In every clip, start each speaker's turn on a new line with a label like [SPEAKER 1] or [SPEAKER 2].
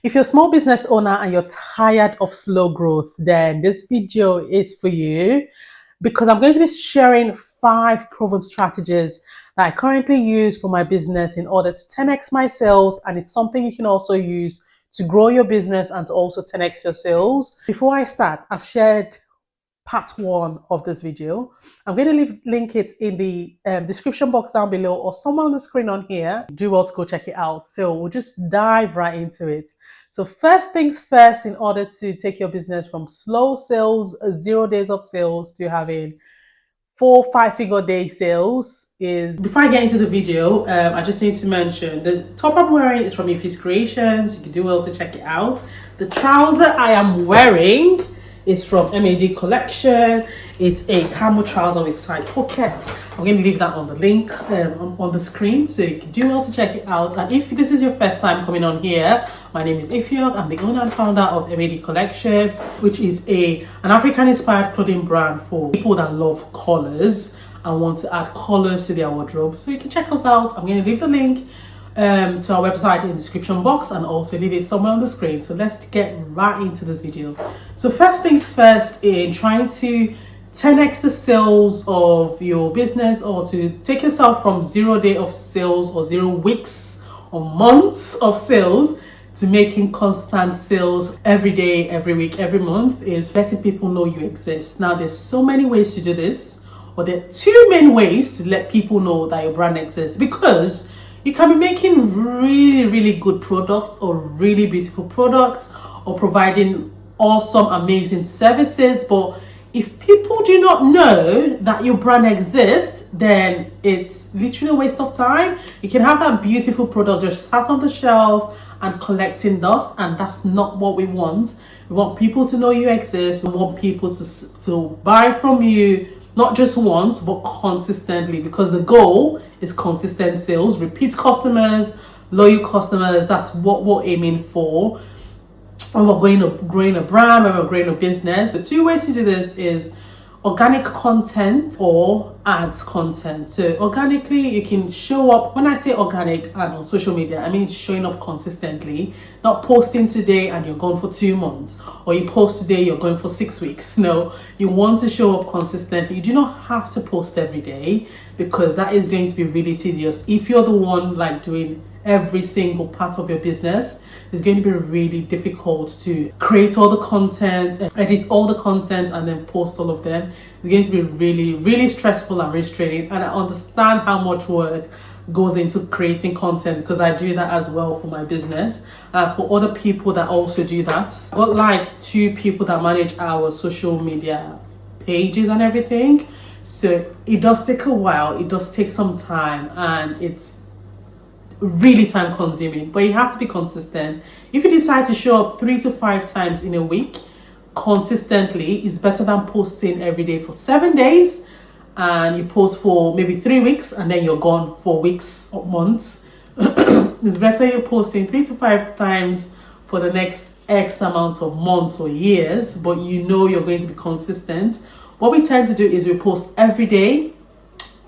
[SPEAKER 1] If you're a small business owner and you're tired of slow growth, then this video is for you because I'm going to be sharing 5 proven strategies that I currently use for my business in order to 10x my sales, and it's something you can also use to grow your business and to also 10x your sales. Before I start, I've shared part 1 of this video. I'm going to link it in the description box down below or somewhere on the screen on here. Do well to go check it out. So we'll just dive right into it. So first things first, in order to take your business from slow sales, 0 days of sales, to having 4 5-figure day sales, is before I get into the video, I just need to mention the top I'm wearing is from IFIZZCREATIONS. You can do well to check it out. The trouser I am wearing is from M.A.Dkollection. It's a camel trouser with side pockets. I'm going to leave that on the link on the screen, so you can do well to check it out. And if this is your first time coming on here, my name is Ifyok. I'm the owner and founder of M.A.Dkollection, which is an African-inspired clothing brand for people that love colors and want to add colors to their wardrobe. So you can check us out. I'm going to leave the link to our website in the description box and also leave it somewhere on the screen. So let's get right into this video. So first things first, in trying to 10x the sales of your business, or to take yourself from 0 day of sales or 0 weeks or months of sales to making constant sales every day, every week, every month, is letting people know you exist. Now there's so many ways to do this, or there are 2 main ways to let people know that your brand exists, because you can be making really good products or really beautiful products or providing awesome, amazing services. But if people do not know that your brand exists, then it's literally a waste of time. You can have that beautiful product just sat on the shelf and collecting dust, and that's not what we want. We want people to know you exist. We want people to buy from you, not just once, but consistently, because the goal is consistent sales, repeat customers, loyal customers. That's what we're aiming for when we're growing a brand, when we're growing a business. The 2 ways to do this is organic content or ads content. So organically, you can show up. When I say organic and on social media, I mean showing up consistently, not posting today and you're gone for 2 months, or you post today, you're going for 6 weeks. No, you want to show up consistently. You do not have to post every day, because that is going to be really tedious. If you're the one like doing every single part of your business, it's going to be really difficult to create all the content, edit all the content, and then post all of them. It's going to be really stressful and restraining. And I understand how much work goes into creating content, because I do that as well for my business. And I've got other people that also do that. I've got like 2 people that manage our social media pages and everything. So it does take a while, it does take some time, and it's really time consuming, but you have to be consistent. If you decide to show up 3 to 5 times in a week consistently, it's better than posting every day for 7 days and you post for maybe 3 weeks and then you're gone for weeks or months. It's better you're posting 3 to 5 times for the next X amount of months or years, but you know you're going to be consistent. What we tend to do is we post every day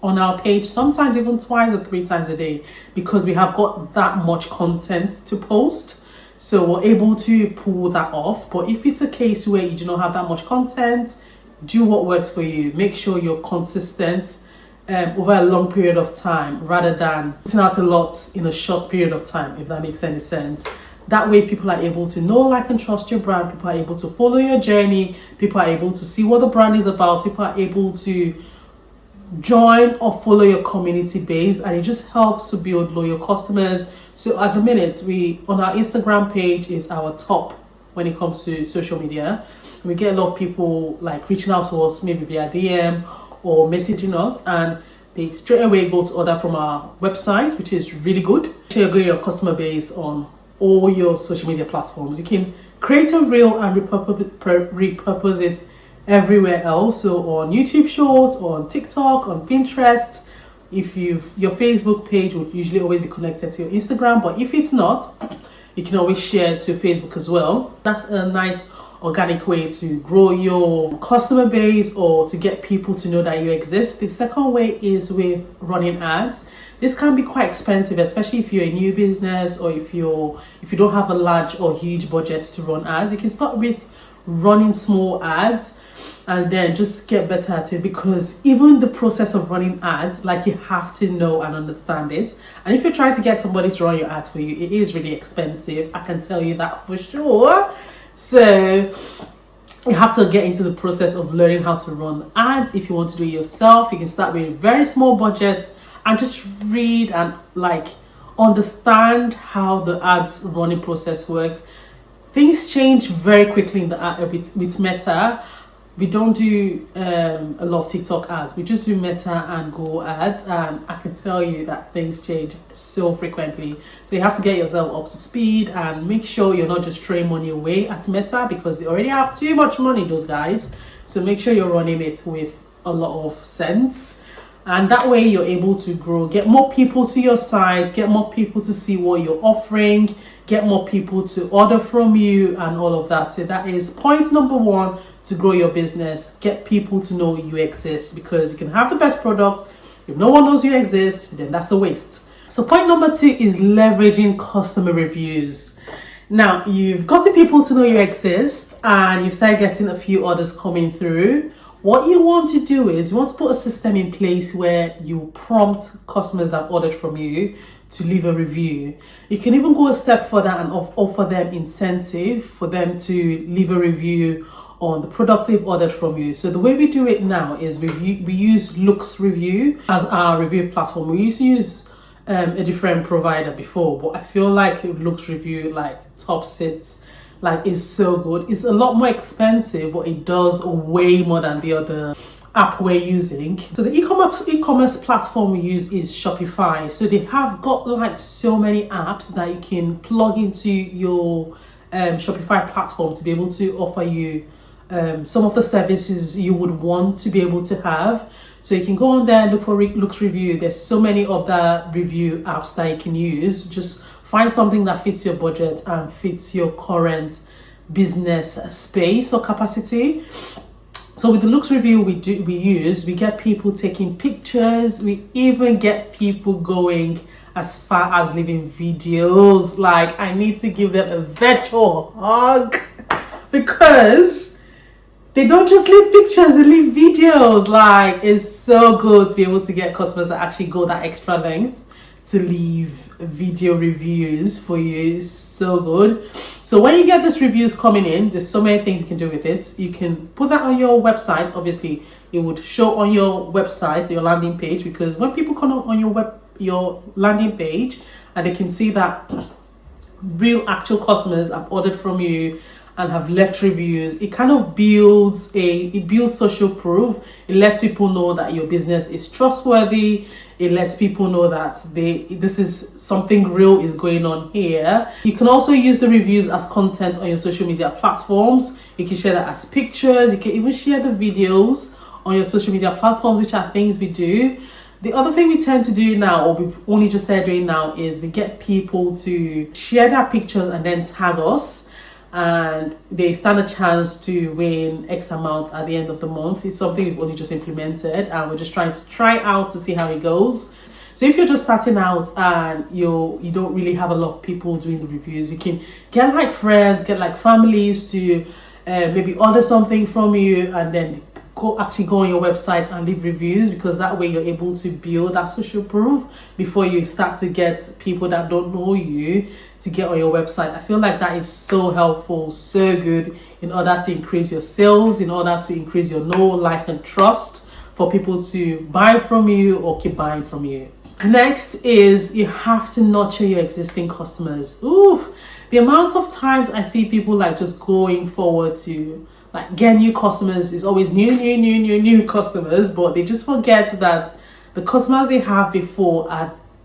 [SPEAKER 1] on our page, sometimes even 2 or 3 times a day, because we have got that much content to post. So we're able to pull that off. But if it's a case where you do not have that much content, do what works for you. Make sure you're consistent over a long period of time, rather than putting out a lot in a short period of time, if that makes any sense. That way people are able to know, like, and trust your brand. People are able to follow your journey. People are able to see what the brand is about. People are able to join or follow your community base, and it just helps to build loyal customers. So at the minute, we on our Instagram page is our top when it comes to social media. We get a lot of people like reaching out to us, maybe via DM or messaging us, and they straight away go to order from our website, which is really good. So you're growing your customer base on all your social media platforms. You can create a reel and repurpose it everywhere else. So on YouTube Shorts, or on TikTok, on Pinterest. If your Facebook page would usually always be connected to your Instagram, but if it's not, you can always share to Facebook as well. That's a nice organic way to grow your customer base or to get people to know that you exist. The second way is with running ads. This can be quite expensive, especially if you're a new business or if you don't have a large or huge budget to run ads. You can start with running small ads and then just get better at it, because even the process of running ads, like, you have to know and understand it. And if you're trying to get somebody to run your ads for you, it is really expensive. I can tell you that for sure. So you have to get into the process of learning how to run ads. If you want to do it yourself, you can start with very small budgets and just read and like understand how the ads running process works. Things change very quickly in the with Meta. We don't do a lot of TikTok ads. We just do Meta and Go ads, and I can tell you that things change so frequently. So you have to get yourself up to speed and make sure you're not just throwing money away at Meta, because they already have too much money, those guys. So make sure you're running it with a lot of sense, and that way you're able to grow, get more people to your site, get more people to see what you're offering, get more people to order from you, and all of that. So that is point number one to grow your business. Get people to know you exist, because you can have the best products. If no one knows you exist, then that's a waste. So point number two is leveraging customer reviews. Now, you've gotten people to know you exist and you've started getting a few orders coming through. What you want to do is you want to put a system in place where you prompt customers that ordered from you to leave a review. You can even go a step further and offer them incentive for them to leave a review on the products they've ordered from you. So the way we do it now is we use Looks Review as our review platform. We used to use a different provider before, but I feel like Looks Review like tops it, like, is so good. It's a lot more expensive, but it does way more than the other app we're using. So the e-commerce platform we use is Shopify. So they have got like so many apps that you can plug into your Shopify platform to be able to offer you some of the services you would want to be able to have. So you can go on there, look for Looks Review. There's so many other review apps that you can use. Just find something that fits your budget and fits your current business space or capacity. So with the Looks Review we get people taking pictures. We even get people going as far as leaving videos. Like, I need to give them a virtual hug, because they don't just leave pictures, they leave videos. Like, it's so good to be able to get customers that actually go that extra length to leave video reviews for you. It's so good. So when you get these reviews coming in, there's so many things you can do with it. You can put that on your website. Obviously, it would show on your website, your landing page, because when people come on your landing page and they can see that real actual customers have ordered from you and have left reviews, it kind of builds social proof. It lets people know that your business is trustworthy. It lets people know that this is something real is going on here. You can also use the reviews as content on your social media platforms. You can share that as pictures. You can even share the videos on your social media platforms, which are things we do. The other thing we tend to do now, or we've only just started doing now, is we get people to share their pictures and then tag us, and they stand a chance to win X amount at the end of the month. It's something we've only just implemented, and we're just trying to try out to see how it goes. So if you're just starting out and you don't really have a lot of people doing the reviews, you can get like friends, get like families to maybe order something from you, and then go on your website and leave reviews, because that way you're able to build that social proof before you start to get people that don't know you to get on your website. I feel like that is so helpful, so good, in order to increase your sales, in order to increase your know, like, and trust for people to buy from you or keep buying from you. Next is you have to nurture your existing customers. Ooh, the amount of times I see people like just going forward to like get new customers is always new customers, but they just forget that the customers they have before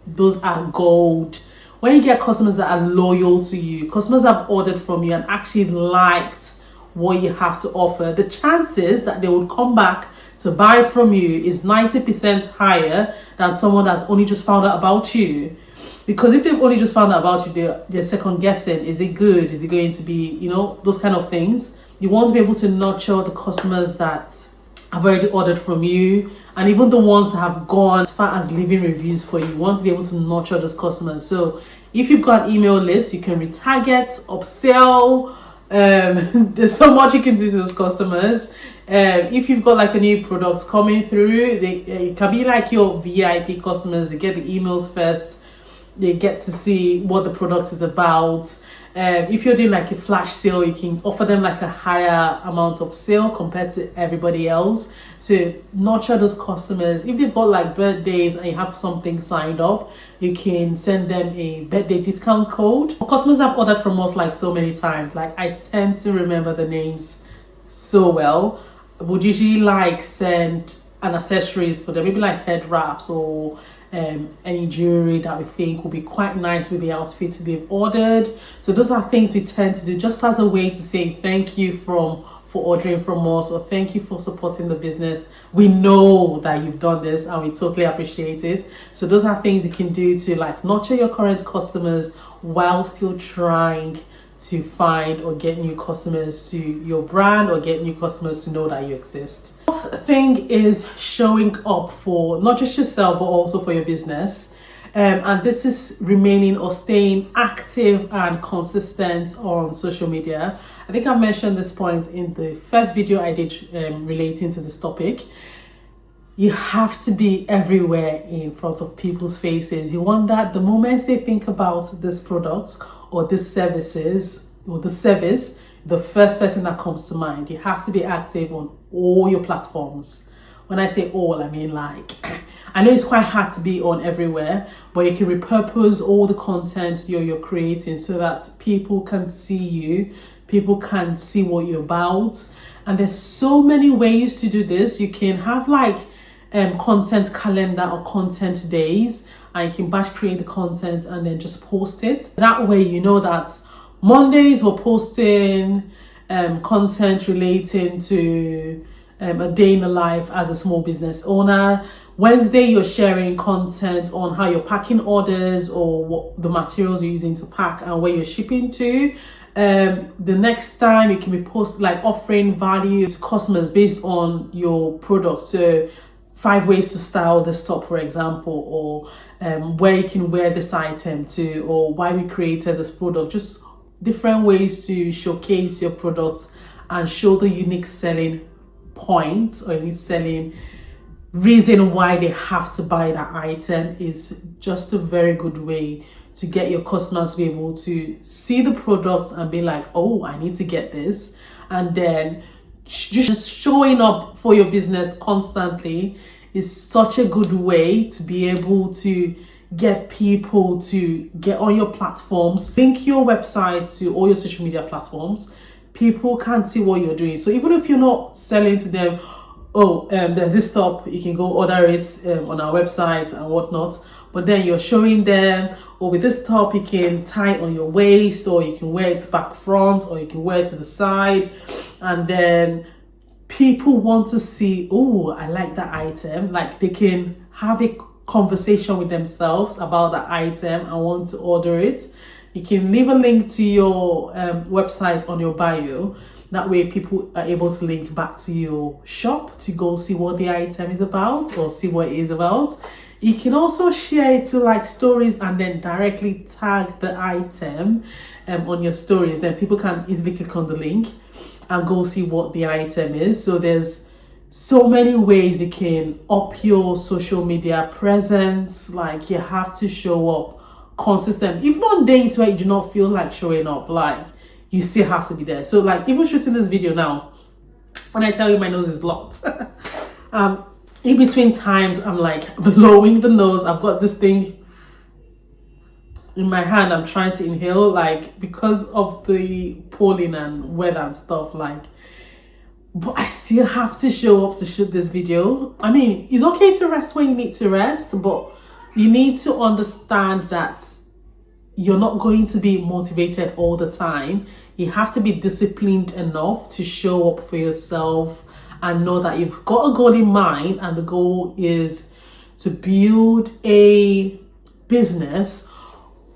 [SPEAKER 1] those are gold. When you get customers that are loyal to you, customers that have ordered from you and actually liked what you have to offer, the chances that they would come back to buy from you is 90% higher than someone that's only just found out about you. Because if they've only just found out about you, they're second guessing. Is it good? Is it going to be, you know, those kind of things. You want to be able to nurture the customers that have already ordered from you, and even the ones that have gone as far as leaving reviews for you. You want to be able to nurture those customers. So if you've got an email list, you can retarget, upsell. There's so much you can do to those customers. If you've got like a new product coming through, it can be like your VIP customers. They get the emails first, they get to see what the product is about. If you're doing like a flash sale, you can offer them like a higher amount of sale compared to everybody else. So nurture those customers. If they've got like birthdays and you have something signed up, you can send them a birthday discount code. Customers have ordered from us like so many times. Like I tend to remember the names so well. I would usually like send an accessories for them, maybe like head wraps or any jewelry that we think will be quite nice with the outfit they've ordered. So those are things we tend to do just as a way to say thank you for ordering from us, or thank you for supporting the business. We know that you've done this and we totally appreciate it. So those are things you can do to like nurture your current customers while still trying to find or get new customers to your brand, or get new customers to know that you exist. The fourth thing is showing up for not just yourself but also for your business. And this is remaining or staying active and consistent on social media. I think I mentioned this point in the first video I did relating to this topic. You have to be everywhere in front of people's faces. You want that the moment they think about this product or this services or the service, the first person that comes to mind. You have to be active on all your platforms. When I say all, I mean like, I know it's quite hard to be on everywhere, but you can repurpose all the content you're creating so that people can see you, people can see what you're about. And there's so many ways to do this. You can have like content calendar or content days, and you can batch create the content and then just post it. That way you know that Mondays we're posting content relating to a day in the life as a small business owner. Wednesday you're sharing content on how you're packing orders or what the materials you're using to pack and where you're shipping to. The next time you can be posting like offering value to customers based on your product. So 5 ways to style this top, for example, or where you can wear this item to, or why we created this product. Just different ways to showcase your product and show the unique selling point or unique selling reason why they have to buy that item. Is just a very good way to get your customers to be able to see the product and be like, oh, I need to get this. And then just showing up for your business constantly is such a good way to be able to get people to get on your platforms. Link your website to all your social media platforms. People can see what you're doing. So even if you're not selling to them, there's this top, you can go order it on our website and whatnot, but then you're showing them, with this top you can tie it on your waist, or you can wear it back front, or you can wear it to the side, and then people want to see, I like that item. Like they can have a conversation with themselves about that item and want to order it. You can leave a link to your website on your bio. That way people are able to link back to your shop to go see what the item is about or see what it is about. You can also share it to like stories and then directly tag the item on your stories. Then people can easily click on the link and go see what the item is. So there's so many ways you can up your social media presence. Like you have to show up consistent, even on days where you do not feel like showing up. Like you still have to be there. So like even shooting this video now, when I tell you my nose is blocked, in between times I'm like blowing the nose. I've got this thing in my hand, I'm trying to inhale, like because of the pollen and weather and stuff, like, but I still have to show up to shoot this video. I mean, it's okay to rest when you need to rest, but you need to understand that you're not going to be motivated all the time. You have to be disciplined enough to show up for yourself and know that you've got a goal in mind, and the goal is to build a business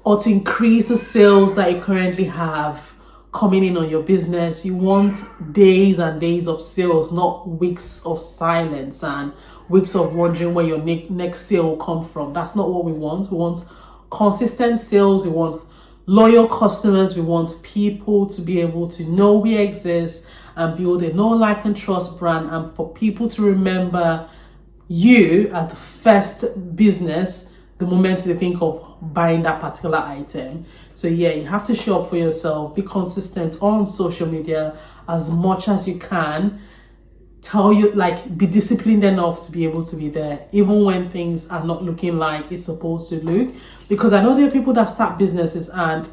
[SPEAKER 1] or to increase the sales that you currently have coming in on your business. You want days and days of sales, not weeks of silence and weeks of wondering where your next sale will come from. That's not what we want. We want consistent sales. We want loyal customers. We want people to be able to know we exist and build a know, like, and trust brand, and for people to remember you as the first business the moment they think of buying that particular item. So yeah, you have to show up for yourself, be consistent on social media as much as you can. Be disciplined enough to be able to be there even when things are not looking like it's supposed to look, because I know there are people that start businesses and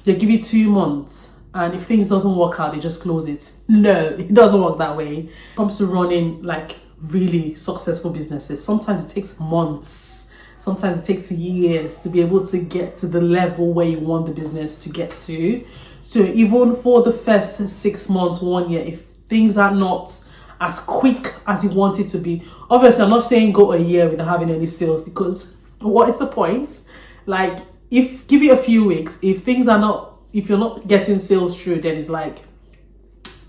[SPEAKER 1] they give you 2 months, and if things doesn't work out, they just close it. No, it doesn't work that way. When it comes to running like really successful businesses, sometimes it takes months, sometimes it takes years to be able to get to the level where you want the business to get to. So even for the first 6 months, 1 year, if things are not as quick as you want it to be, obviously I'm not saying go a year without having any sales, because what is the point? Like, if give it a few weeks, if you're not getting sales through, then it's like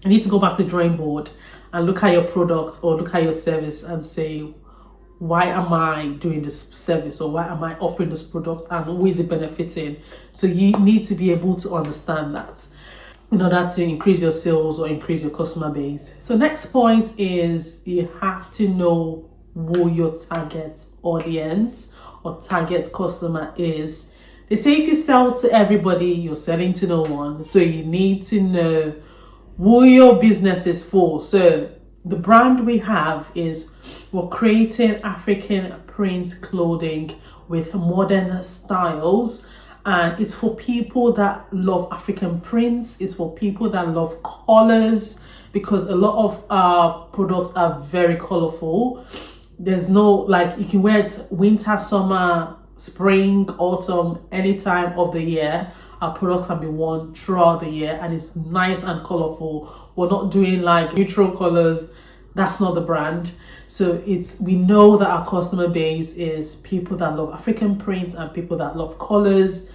[SPEAKER 1] you need to go back to the drawing board and look at your product or look at your service and say, why am I doing this service, or why am I offering this product, and who is it benefiting? So you need to be able to understand that in order to increase your sales or increase your customer base. So next point is you have to know who your target audience or target customer is. They say if you sell to everybody, you're selling to no one. So you need to know who your business is for. So the brand we have is we're creating African print clothing with modern styles, and it's for people that love African prints. It's for people that love colors, because a lot of our products are very colorful. There's no, like, you can wear it winter, summer, spring, autumn, any time of the year. Our products can be worn throughout the year, and it's nice and colorful. We're not doing like neutral colors. That's not the brand. So we know that our customer base is people that love African prints and people that love colors,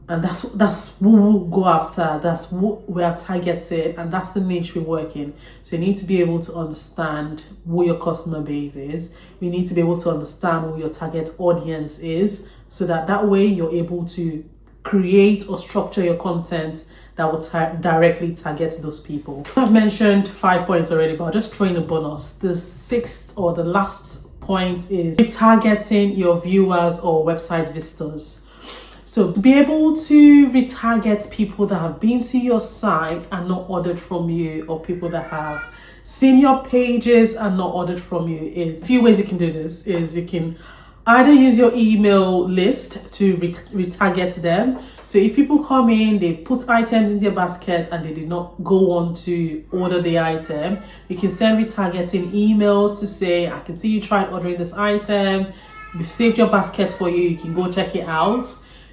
[SPEAKER 1] and that's who we'll go after. That's what we are targeted, and that's the niche we work in. So you need to be able to understand who your customer base is. We need to be able to understand who your target audience is, so that way you're able to create or structure your content that will directly target those people. I've mentioned 5 points already, but I'll just throw in a bonus. The 6th or the last point is retargeting your viewers or website visitors. So to be able to retarget people that have been to your site and not ordered from you, or people that have seen your pages and not ordered from you, is a few ways you can do this. Is you can either use your email list to retarget them. So if people come in, they put items in their basket and they did not go on to order the item, you can send retargeting emails to say, I can see you tried ordering this item, we've saved your basket for you, you can go check it out.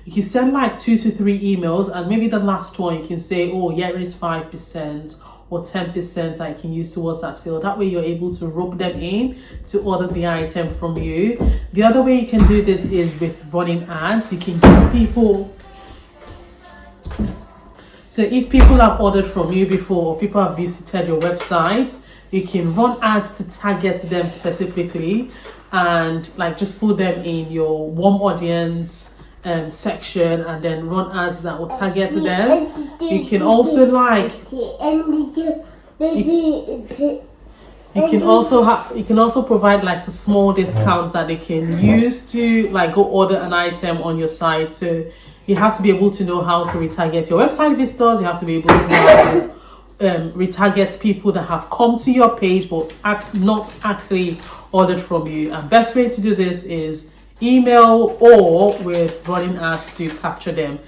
[SPEAKER 1] You can send like 2 to 3 emails, and maybe the last one you can say, oh, yeah, it is 5% or 10% that you can use towards that sale. That way you're able to rope them in to order the item from you. The other way you can do this is with running ads. You can give people, so if people have ordered from you before, or people have visited your website, you can run ads to target them specifically, and like just put them in your warm audience section, and then run ads that will target them. You can also you can also provide like a small discounts that they can use to like go order an item on your site. So you have to be able to know how to retarget your website visitors. You have to be able to know how to retarget people that have come to your page but not actually ordered from you. And best way to do this is email or with running ads to capture them.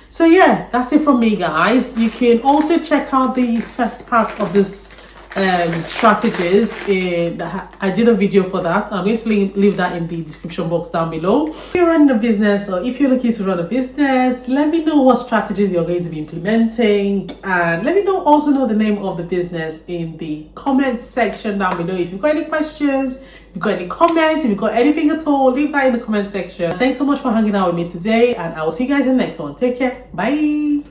[SPEAKER 1] So yeah, that's it from me, guys. You can also check out the first part of this strategies I did a video for that. I'm going to leave that in the description box down below. If you're running a business or if you're looking to run a business, let me know what strategies you're going to be implementing, and let me also know the name of the business in the comment section down below. If you've got any questions, if you've got any comments, if you've got anything at all, leave that in the comment section. Thanks so much for hanging out with me today, and I will see you guys in the next one. Take care. Bye.